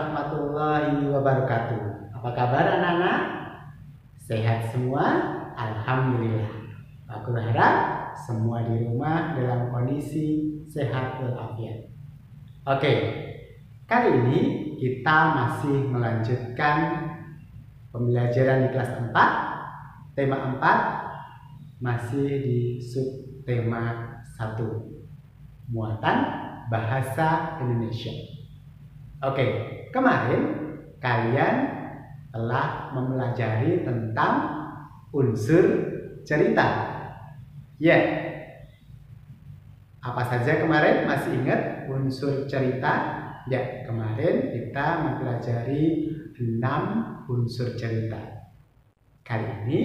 warahmatullahi wabarakatuh. Apa kabar anak-anak? Sehat semua? Alhamdulillah. Aku harap semua di rumah dalam kondisi sehat walafiat. Oke, kali ini kita masih melanjutkan pembelajaran di kelas 4. Tema 4 masih di subtema 1, muatan bahasa Indonesia. Oke, kemarin kalian telah mempelajari tentang unsur cerita. Ya, apa saja kemarin? Masih ingat unsur cerita? Ya, kemarin kita mempelajari 6 unsur cerita. Kali ini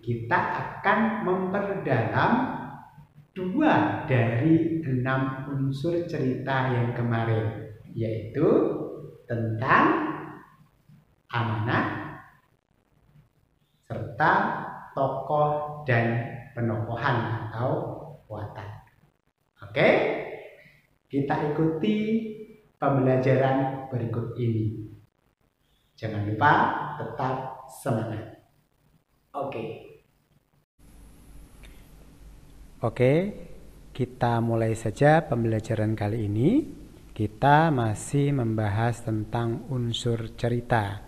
kita akan memperdalam 2 dari 6 unsur cerita yang kemarin, yaitu tentang amanat serta tokoh dan penokohan atau watak. Oke, kita ikuti pembelajaran berikut ini. Jangan lupa tetap semangat. Oke, kita mulai saja pembelajaran kali ini. Kita masih membahas tentang unsur cerita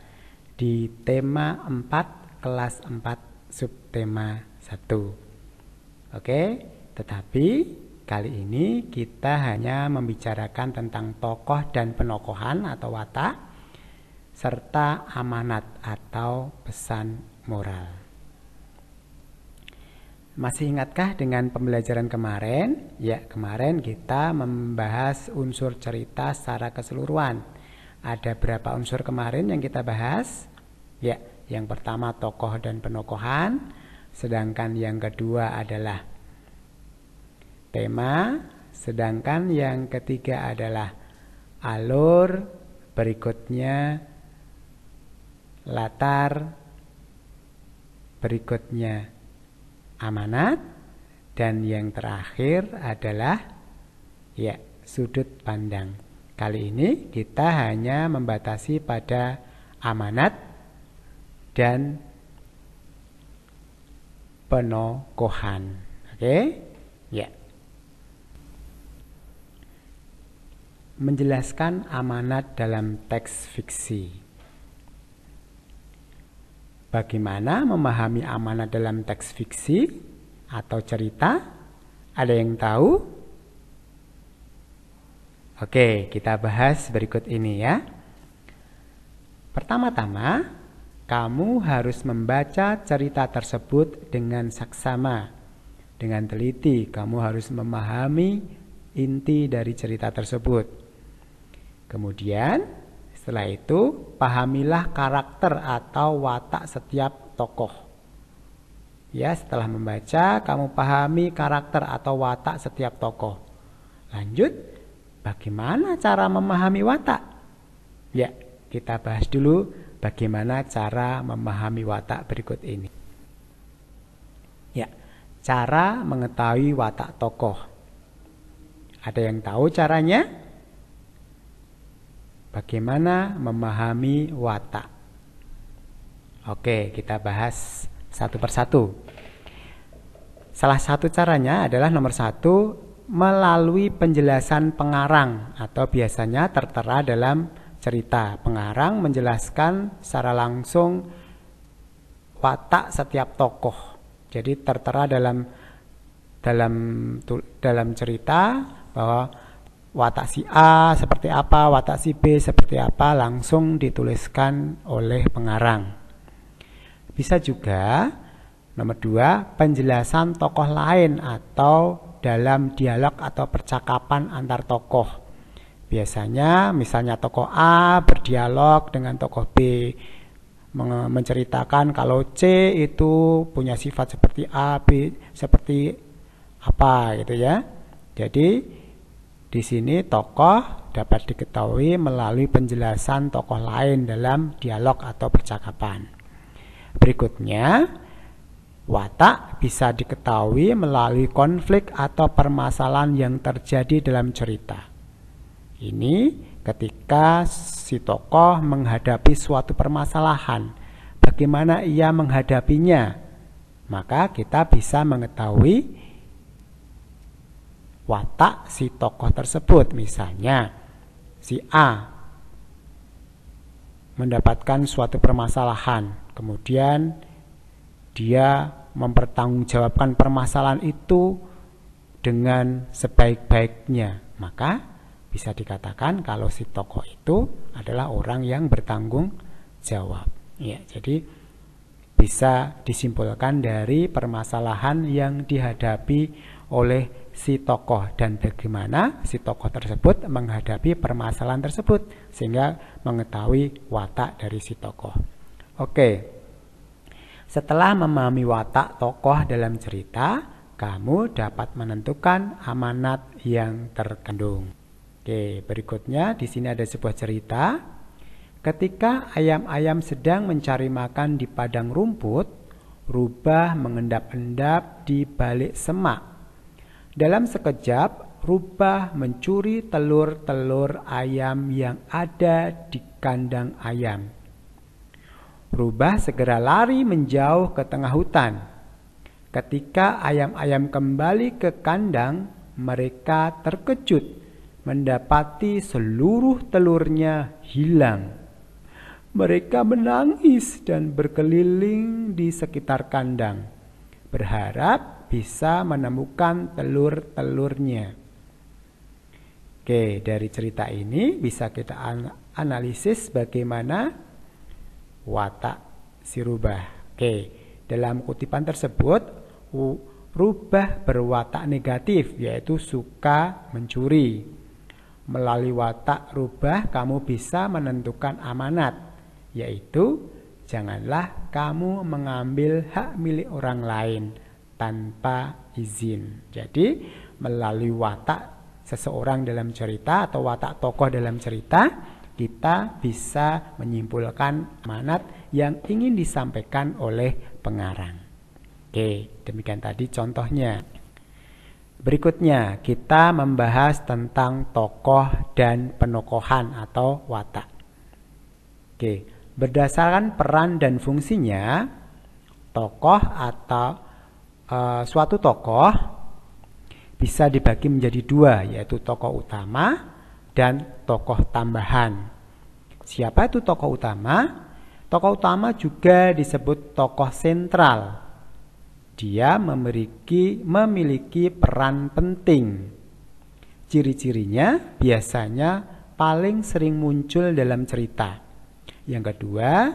di tema 4 kelas 4 subtema 1. Oke, tetapi kali ini kita hanya membicarakan tentang tokoh dan penokohan atau watak serta amanat atau pesan moral. Masih ingatkah dengan pembelajaran kemarin? Ya, kemarin kita membahas unsur cerita secara keseluruhan. Ada berapa unsur kemarin yang kita bahas? Ya, yang pertama tokoh dan penokohan, sedangkan yang kedua adalah tema, sedangkan yang ketiga adalah alur, berikutnya latar, berikutnya amanat, dan yang terakhir adalah ya sudut pandang. Kali ini kita hanya membatasi pada amanat dan penokohan. Oke? Ya. Menjelaskan amanat dalam teks fiksi. Bagaimana memahami amanat dalam teks fiksi atau cerita? Ada yang tahu? Oke, kita bahas berikut ini ya. Pertama-tama, kamu harus membaca cerita tersebut dengan saksama. Dengan teliti, kamu harus memahami inti dari cerita tersebut. Kemudian, setelah itu, pahamilah karakter atau watak setiap tokoh. Ya, setelah membaca, kamu pahami karakter atau watak setiap tokoh. Lanjut, bagaimana cara memahami watak? Ya, kita bahas dulu bagaimana cara memahami watak berikut ini. Ya, cara mengetahui watak tokoh. Ada yang tahu caranya? Bagaimana memahami watak? Oke, kita bahas satu persatu. Salah satu caranya adalah nomor 1, melalui penjelasan pengarang atau biasanya tertera dalam cerita. Pengarang menjelaskan secara langsung watak setiap tokoh. Jadi tertera dalam cerita bahwa watak si A seperti apa, watak si B seperti apa, langsung dituliskan oleh pengarang. Bisa juga nomor 2, penjelasan tokoh lain atau dalam dialog atau percakapan antar tokoh. Biasanya misalnya tokoh A berdialog dengan tokoh B, menceritakan kalau C itu punya sifat seperti A, B seperti apa gitu ya. Jadi di sini tokoh dapat diketahui melalui penjelasan tokoh lain dalam dialog atau percakapan. Berikutnya, watak bisa diketahui melalui konflik atau permasalahan yang terjadi dalam cerita. Ini ketika si tokoh menghadapi suatu permasalahan, bagaimana ia menghadapinya, maka kita bisa mengetahui watak si tokoh tersebut. Misalnya si A mendapatkan suatu permasalahan, kemudian dia mempertanggungjawabkan permasalahan itu dengan sebaik-baiknya, maka bisa dikatakan kalau si tokoh itu adalah orang yang bertanggung jawab. Ya, jadi bisa disimpulkan dari permasalahan yang dihadapi oleh si tokoh dan bagaimana si tokoh tersebut menghadapi permasalahan tersebut sehingga mengetahui watak dari si tokoh. Oke. Setelah memahami watak tokoh dalam cerita, kamu dapat menentukan amanat yang terkandung. Oke, berikutnya di sini ada sebuah cerita. Ketika ayam-ayam sedang mencari makan di padang rumput, rubah mengendap-endap di balik semak. Dalam sekejap, rubah mencuri telur-telur ayam yang ada di kandang ayam. Rubah segera lari menjauh ke tengah hutan. Ketika ayam-ayam kembali ke kandang, mereka terkejut mendapati seluruh telurnya hilang. Mereka menangis dan berkeliling di sekitar kandang, berharap bisa menemukan telur-telurnya. Oke, dari cerita ini bisa kita analisis bagaimana watak si rubah. Oke, dalam kutipan tersebut rubah berwatak negatif, yaitu suka mencuri. Melalui watak rubah kamu bisa menentukan amanat, yaitu janganlah kamu mengambil hak milik orang lain tanpa izin. Jadi melalui watak seseorang dalam cerita atau watak tokoh dalam cerita, kita bisa menyimpulkan amanat yang ingin disampaikan oleh pengarang. Oke, demikian tadi contohnya. Berikutnya kita membahas tentang tokoh dan penokohan atau watak. Oke, berdasarkan peran dan fungsinya, tokoh atau suatu tokoh bisa dibagi menjadi dua, yaitu tokoh utama dan tokoh tambahan. Siapa itu tokoh utama? Tokoh utama juga disebut tokoh sentral. Dia memiliki peran penting. Ciri-cirinya biasanya paling sering muncul dalam cerita. Yang kedua,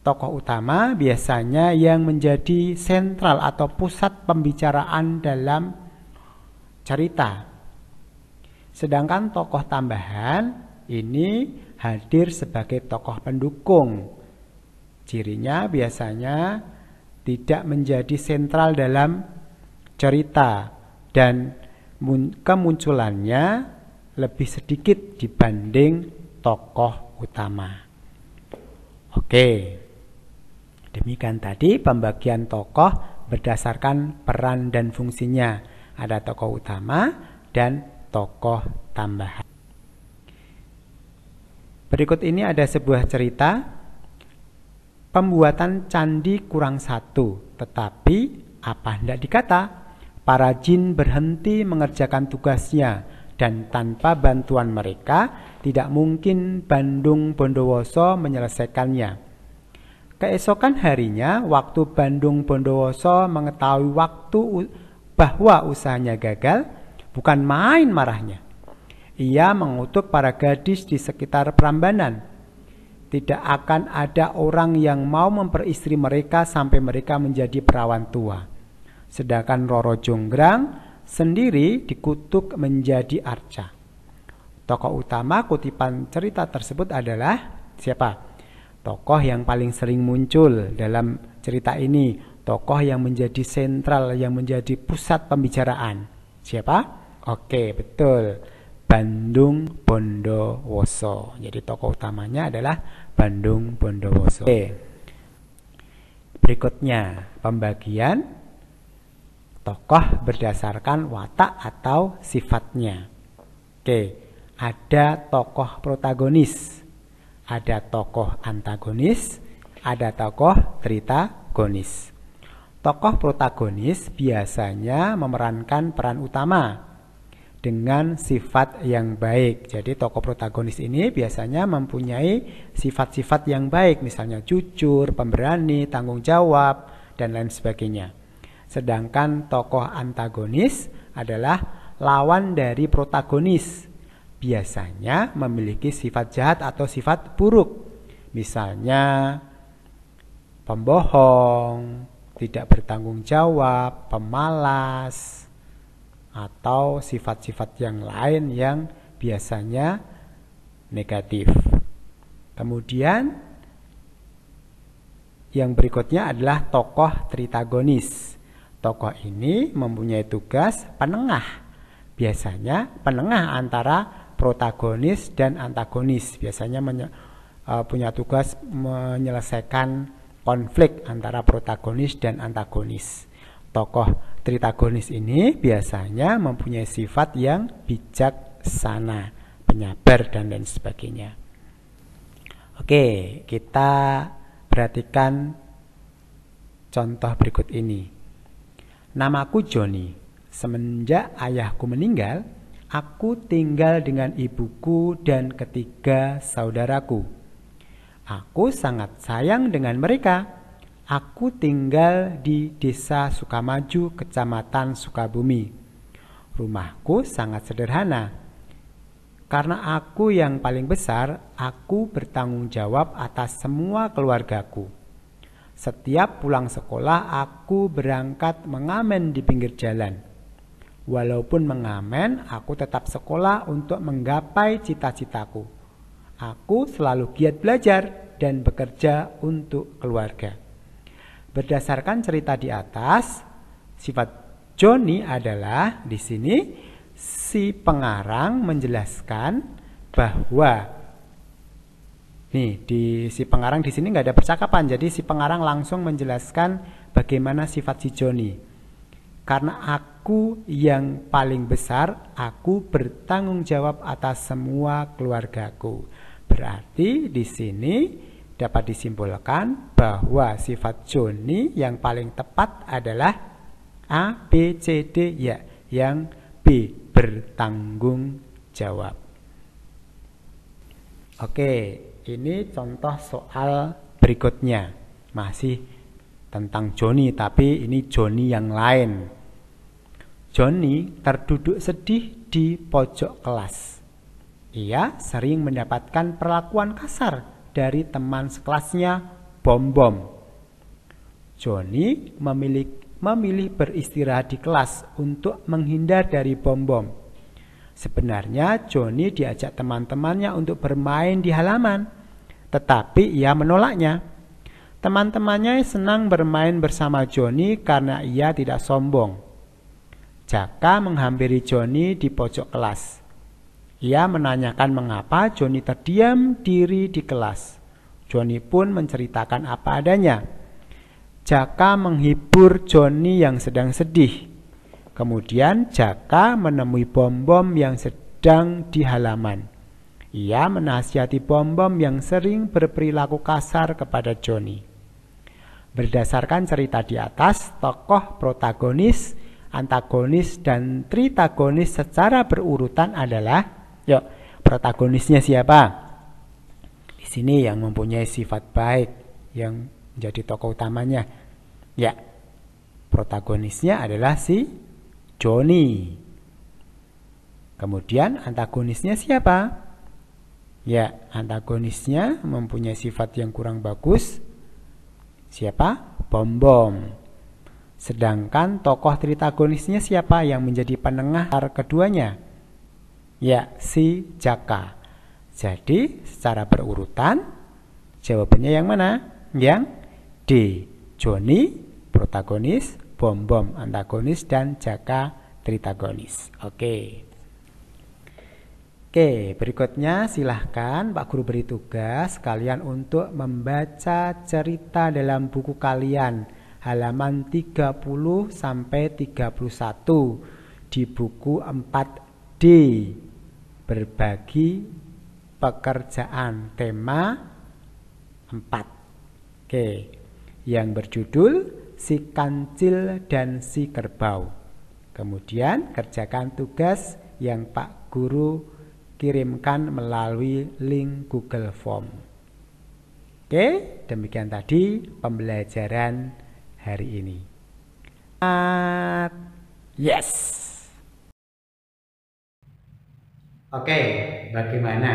tokoh utama biasanya yang menjadi sentral atau pusat pembicaraan dalam cerita. Sedangkan tokoh tambahan ini hadir sebagai tokoh pendukung. Cirinya biasanya tidak menjadi sentral dalam cerita dan kemunculannya lebih sedikit dibanding tokoh utama. Oke, demikian tadi pembagian tokoh berdasarkan peran dan fungsinya. Ada tokoh utama dan tokoh tambahan. Berikut ini ada sebuah cerita. Pembuatan candi kurang satu, tetapi apa hendak dikata, para jin berhenti mengerjakan tugasnya dan tanpa bantuan mereka tidak mungkin Bandung Bondowoso menyelesaikannya. Keesokan harinya, waktu Bandung Bondowoso mengetahui bahwa usahanya gagal, bukan main marahnya. Ia mengutuk para gadis di sekitar Prambanan. Tidak akan ada orang yang mau memperistri mereka sampai mereka menjadi perawan tua. Sedangkan Roro Jonggrang sendiri dikutuk menjadi arca. Tokoh utama kutipan cerita tersebut adalah siapa? Tokoh yang paling sering muncul dalam cerita ini. Tokoh yang menjadi sentral, yang menjadi pusat pembicaraan. Siapa? Oke, betul. Bandung Bondowoso. Jadi tokoh utamanya adalah Bandung Bondowoso. Oke. Berikutnya, pembagian tokoh berdasarkan watak atau sifatnya. Oke, ada tokoh protagonis, ada tokoh antagonis, ada tokoh tritagonis. Tokoh protagonis biasanya memerankan peran utama dengan sifat yang baik. Jadi tokoh protagonis ini biasanya mempunyai sifat-sifat yang baik, misalnya jujur, pemberani, tanggung jawab, dan lain sebagainya. Sedangkan tokoh antagonis adalah lawan dari protagonis. Biasanya memiliki sifat jahat atau sifat buruk. Misalnya pembohong, tidak bertanggung jawab, pemalas, atau sifat-sifat yang lain yang biasanya negatif. Kemudian yang berikutnya adalah tokoh tritagonis. Tokoh ini mempunyai tugas penengah. Biasanya penengah antara protagonis dan antagonis. Biasanya punya tugas menyelesaikan konflik antara protagonis dan antagonis. Tokoh tritagonis ini biasanya mempunyai sifat yang bijaksana, penyabar, dan lain sebagainya. Oke, kita perhatikan contoh berikut ini. Namaku Joni. Semenjak ayahku meninggal, aku tinggal dengan ibuku dan ketiga saudaraku. Aku sangat sayang dengan mereka. Aku tinggal di Desa Sukamaju, Kecamatan Sukabumi. Rumahku sangat sederhana. Karena aku yang paling besar, aku bertanggung jawab atas semua keluargaku. Setiap pulang sekolah, aku berangkat mengamen di pinggir jalan. Walaupun mengamen, aku tetap sekolah untuk menggapai cita-citaku. Aku selalu giat belajar dan bekerja untuk keluarga. Berdasarkan cerita di atas, sifat Joni adalah di sini si pengarang menjelaskan bahwa di si pengarang di sini nggak ada percakapan, jadi si pengarang langsung menjelaskan bagaimana sifat si Joni. Karena aku yang paling besar, aku bertanggung jawab atas semua keluargaku. Berarti di sini dapat disimpulkan bahwa sifat Joni yang paling tepat adalah A, B, C, D, ya. Yang B, bertanggung jawab. Oke, ini contoh soal berikutnya. Masih tentang Joni, tapi ini Joni yang lain. Joni terduduk sedih di pojok kelas. Ia sering mendapatkan perlakuan kasar dari teman sekelasnya, Bom-Bom. Joni memilih beristirahat di kelas untuk menghindar dari Bom-Bom. Sebenarnya Joni diajak teman-temannya untuk bermain di halaman, tetapi ia menolaknya. Teman-temannya senang bermain bersama Joni karena ia tidak sombong. Jaka menghampiri Joni di pojok kelas. Ia menanyakan mengapa Joni terdiam diri di kelas. Joni pun menceritakan apa adanya. Jaka menghibur Joni yang sedang sedih. Kemudian Jaka menemui Bom-Bom yang sedang di halaman. Ia menasihati Bom-Bom yang sering berperilaku kasar kepada Joni. Berdasarkan cerita di atas, tokoh protagonis, antagonis, dan tritagonis secara berurutan adalah, protagonisnya siapa? Di sini yang mempunyai sifat baik, yang menjadi tokoh utamanya. Ya, protagonisnya adalah si Joni. Kemudian antagonisnya siapa? Ya, antagonisnya mempunyai sifat yang kurang bagus. Siapa? Bom-Bom. Sedangkan tokoh tritagonisnya siapa yang menjadi penengah keduanya? Ya, si Jaka. Jadi secara berurutan jawabannya yang mana? Yang D. Joni protagonis, Bom-Bom antagonis, dan Jaka tritagonis. Oke, berikutnya silahkan Pak Guru beri tugas kalian untuk membaca cerita dalam buku kalian halaman 30 sampai 31 di buku 4D. berbagi pekerjaan tema 4. Oke, yang berjudul Si Kancil dan Si Kerbau. Kemudian kerjakan tugas yang Pak Guru kirimkan melalui link Google Form. Oke, demikian tadi pembelajaran hari ini. Yes. Oke, bagaimana?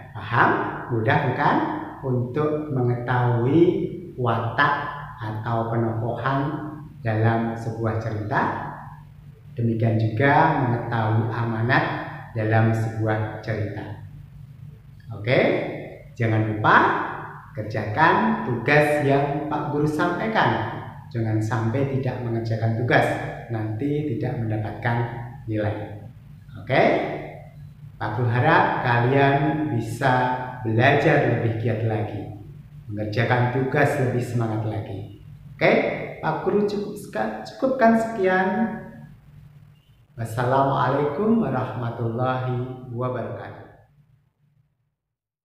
Paham? Mudah bukan? Untuk mengetahui watak atau penokohan dalam sebuah cerita. Demikian juga mengetahui amanat dalam sebuah cerita. Oke, jangan lupa kerjakan tugas yang Pak Guru sampaikan. Jangan sampai tidak mengerjakan tugas, nanti tidak mendapatkan nilai. Oke, Pak Guru harap kalian bisa belajar lebih giat lagi, mengerjakan tugas lebih semangat lagi. Oke, Pak Guru cukupkan sekian. Wassalamualaikum warahmatullahi wabarakatuh.